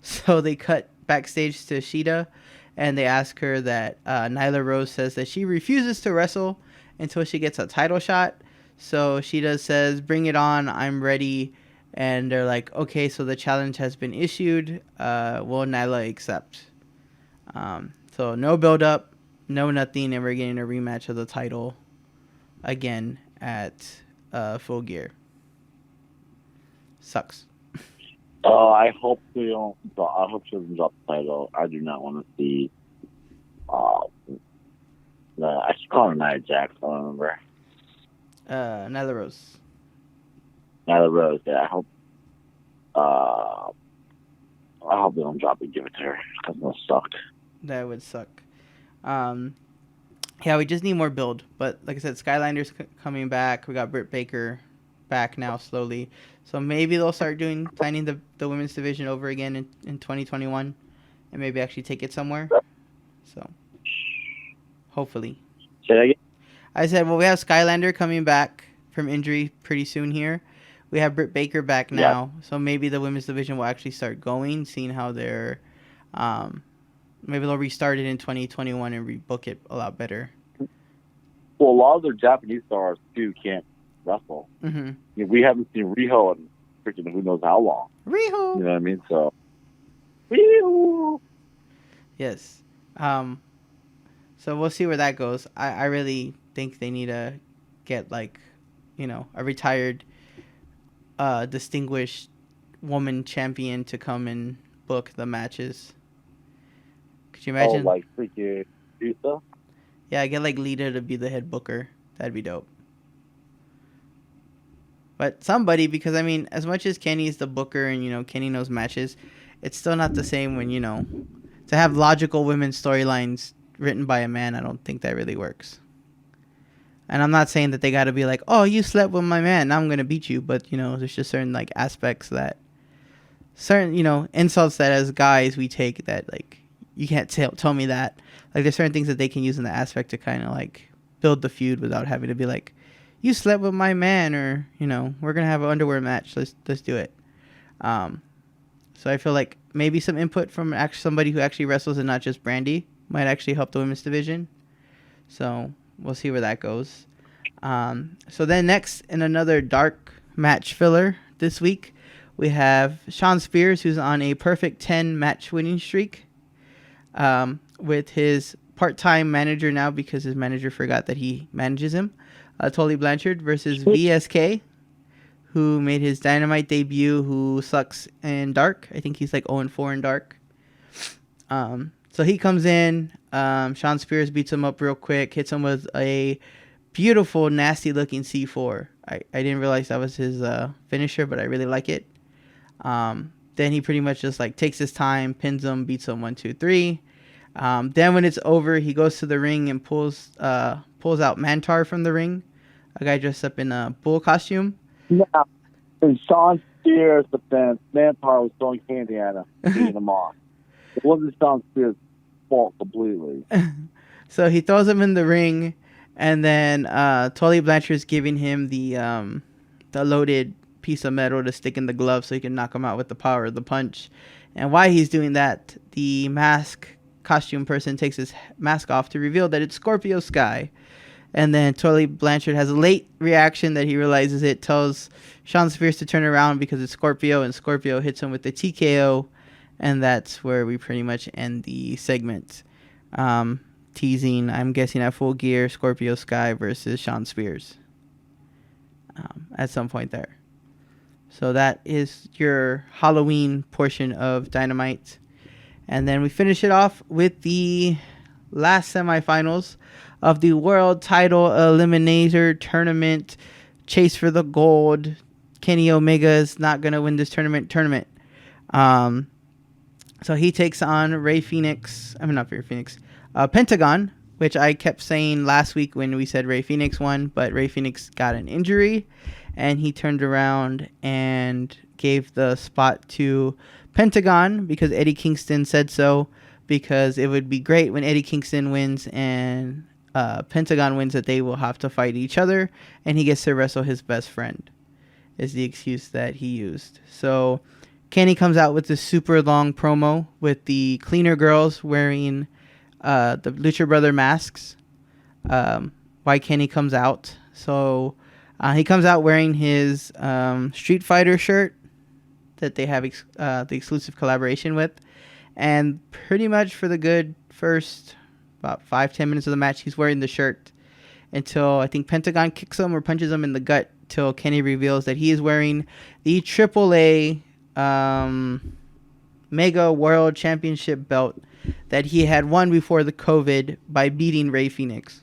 So they cut backstage to Sheeta, and they ask her that Nyla Rose says that she refuses to wrestle until she gets a title shot. So Sheeta says, "Bring it on, I'm ready." And they're like, "Okay, so the challenge has been issued. Will Nyla accept?" So no build up, no nothing, and we're getting a rematch of the title again at Full Gear. Sucks. I hope they don't. I hope she doesn't drop the title. I do not want to see. I should call her Nia Jax. I don't remember. Nyla Rose. Nyla Rose. Yeah, I hope. I hope they don't drop it and give it to her. That's gonna suck. That would suck. Yeah, we just need more build. But like I said, Skylinder's coming back. We got Britt Baker back now slowly. So maybe they'll start planning the women's division over again in 2021 and maybe actually take it somewhere. So hopefully. Say that again? I said, well, we have Skylander coming back from injury pretty soon here. We have Britt Baker back now. Yeah. So maybe the women's division will actually start going, seeing how they're... maybe they'll restart it in 2021 and rebook it a lot better. Well, a lot of their Japanese stars, too, can't wrestle. Mm-hmm. We haven't seen Riho in freaking who knows how long. Riho! You know what I mean? So, Riho! Yes. So we'll see where that goes. I really think they need to get, like, you know, a retired, distinguished woman champion to come and book the matches. Could you imagine? Oh, like freaking Lita? Yeah, get like Lita to be the head booker. That'd be dope. But somebody, because I mean, as much as Kenny's the booker and, you know, Kenny knows matches, it's still not the same when, you know, to have logical women's storylines written by a man. I don't think that really works. And I'm not saying that they got to be like, oh, you slept with my man, now I'm going to beat you. But, you know, there's just certain like aspects that, certain, you know, insults that as guys we take that like, you can't tell me that. Like, there's certain things that they can use in the aspect to kind of, like, build the feud without having to be like, you slept with my man, or, you know, we're going to have an underwear match. Let's do it. So I feel like maybe some input from somebody who actually wrestles and not just Brandy might actually help the women's division. So we'll see where that goes. So then next, in another dark match filler this week, we have Shawn Spears, who's on a perfect 10 match winning streak. With his part-time manager now, because his manager forgot that he manages him, Tully Blanchard versus VSK, who made his Dynamite debut, who sucks in Dark. I think he's like 0-4 in Dark. So he comes in, Shawn Spears beats him up real quick, hits him with a beautiful, nasty-looking C4. I didn't realize that was his finisher, but I really like it. Then he pretty much just like takes his time, pins him, beats him 1, 2, 3. Then when it's over, he goes to the ring and pulls out Mantar from the ring, a guy dressed up in a bull costume. Yeah, and Shawn Spears' defense, Mantar was throwing candy at him, beating him off. It wasn't Shawn Spears' fault completely. So he throws him in the ring, And then Tully Blanchard's giving him the loaded piece of metal to stick in the glove so he can knock him out with the power of the punch. And while he's doing that, the costume person takes his mask off to reveal that it's Scorpio Sky. And then Tully Blanchard has a late reaction that he realizes it, tells Shawn Spears to turn around because it's Scorpio, and Scorpio hits him with the TKO, and that's where we pretty much end the segment. Teasing, I'm guessing at Full Gear, Scorpio Sky versus Shawn Spears at some point there. So that is your Halloween portion of Dynamite. And then we finish it off with the last semifinals of the World Title Eliminator Tournament. Chase for the gold. Kenny Omega is not going to win this tournament. So he takes on Pentagon, which I kept saying last week when we said Rey Fenix won, but Rey Fenix got an injury, and he turned around and gave the spot to Pentagon because Eddie Kingston said so, because it would be great when Eddie Kingston wins and Pentagon wins that they will have to fight each other, and he gets to wrestle his best friend, is the excuse that he used. So Kenny comes out with this super long promo with the cleaner girls wearing the Lucha Brother masks. Why Kenny comes out. So he comes out wearing his Street Fighter shirt that they have the exclusive collaboration with. And pretty much for the good first about 5-10 minutes of the match, he's wearing the shirt until I think Pentagon kicks him or punches him in the gut, till Kenny reveals that he is wearing the AAA Mega World Championship belt that he had won before the COVID by beating Rey Fenix.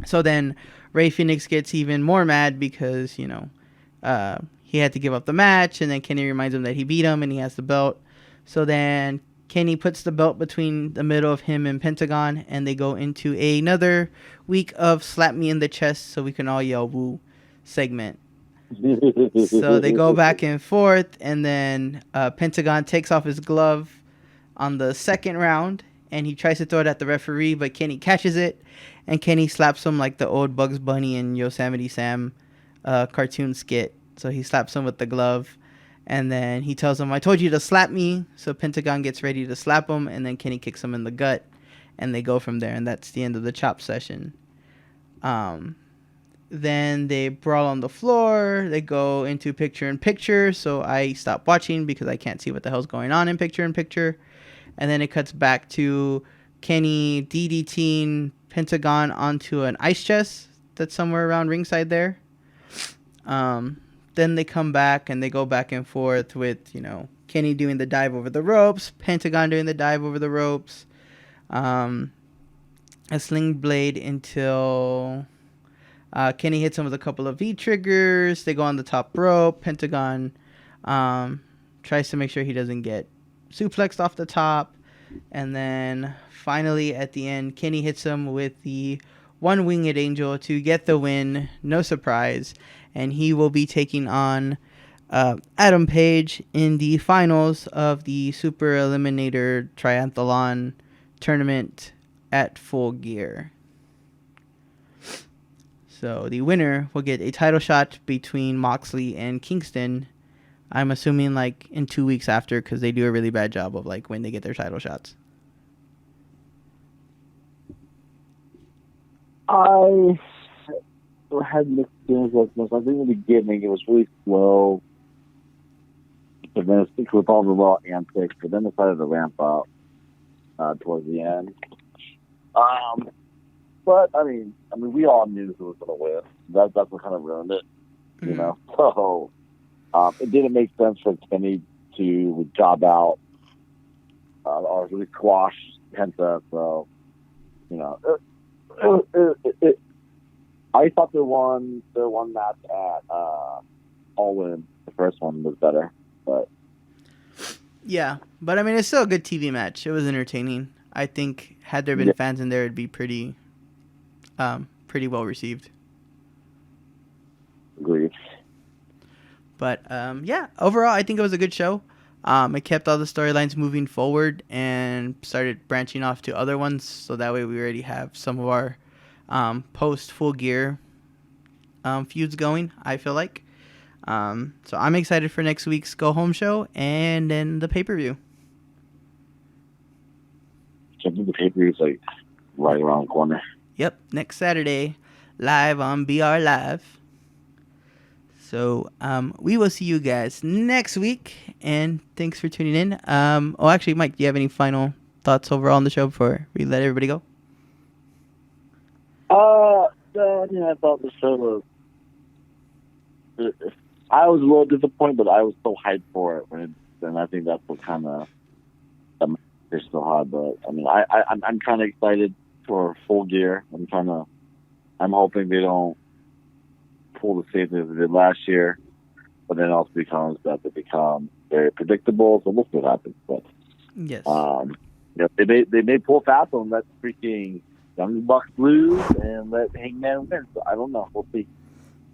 So then Rey Fenix gets even more mad because, he had to give up the match, and then Kenny reminds him that he beat him and he has the belt. So then Kenny puts the belt between the middle of him and Pentagon, and they go into another week of slap me in the chest so we can all yell woo segment. So they go back and forth, and then Pentagon takes off his glove on the second round, and he tries to throw it at the referee, but Kenny catches it, and Kenny slaps him like the old Bugs Bunny and Yosemite Sam cartoon skit. So he slaps him with the glove, and then he tells him, I told you to slap me. So Pentagon gets ready to slap him, and then Kenny kicks him in the gut, and they go from there, and that's the end of the chop session. Then they brawl on the floor. They go into picture-in-picture, so I stop watching because I can't see what the hell's going on in picture-in-picture. And then it cuts back to Kenny DDTing Pentagon onto an ice chest that's somewhere around ringside there. Then they come back and they go back and forth with, Kenny doing the dive over the ropes, Pentagon doing the dive over the ropes, a sling blade until Kenny hits him with a couple of V-triggers. They go on the top rope. Pentagon tries to make sure he doesn't get suplexed off the top. And then finally at the end, Kenny hits him with the one winged angel to get the win. No surprise. And he will be taking on Adam Page in the finals of the Super Eliminator Triathlon tournament at Full Gear. So the winner will get a title shot between Moxley and Kingston. I'm assuming in 2 weeks after, because they do a really bad job of when they get their title shots. I had mixed feelings with this. I think in the beginning it was really slow, but then it was all the raw antics, but then it started to ramp up towards the end. But I mean, we all knew who was going to win. That's what kind of ruined it, you know. So it didn't make sense for Kenny to job out or really squash Penta. So I thought their one match at All In, the first one, was better, but yeah, but it's still a good TV match. It was entertaining. I think had there been fans in there, it'd be pretty well received. Agreed. But overall, I think it was a good show. It kept all the storylines moving forward and started branching off to other ones, so that way we already have some of our post Full Gear feuds going, I feel like. So I'm excited for next week's Go Home show and then the pay-per-view. I think the pay-per-view is like right around the corner. Yep, next Saturday, live on BR Live. So we will see you guys next week, and thanks for tuning in. Actually, Mike, do you have any final thoughts overall on the show before we let everybody go? I thought the show was. I was a little disappointed, but I was so hyped for it, and I think that's what kind of it's so hard. But I mean, I'm kind of excited for Full Gear. I'm hoping they don't pull the same thing as they did last year, but then it also becomes that they become very predictable. So we'll see what happens. But yes, they may pull fast and let freaking Young Bucks lose and let Hangman win. So I don't know. We'll see.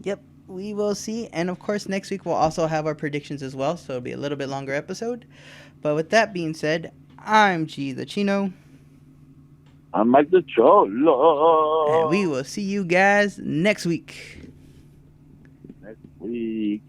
Yep, we will see. And of course, next week we'll also have our predictions as well. So it'll be a little bit longer episode. But with that being said, I'm G the Chino. I'm Mike the Cholo. And we will see you guys next week. Next week.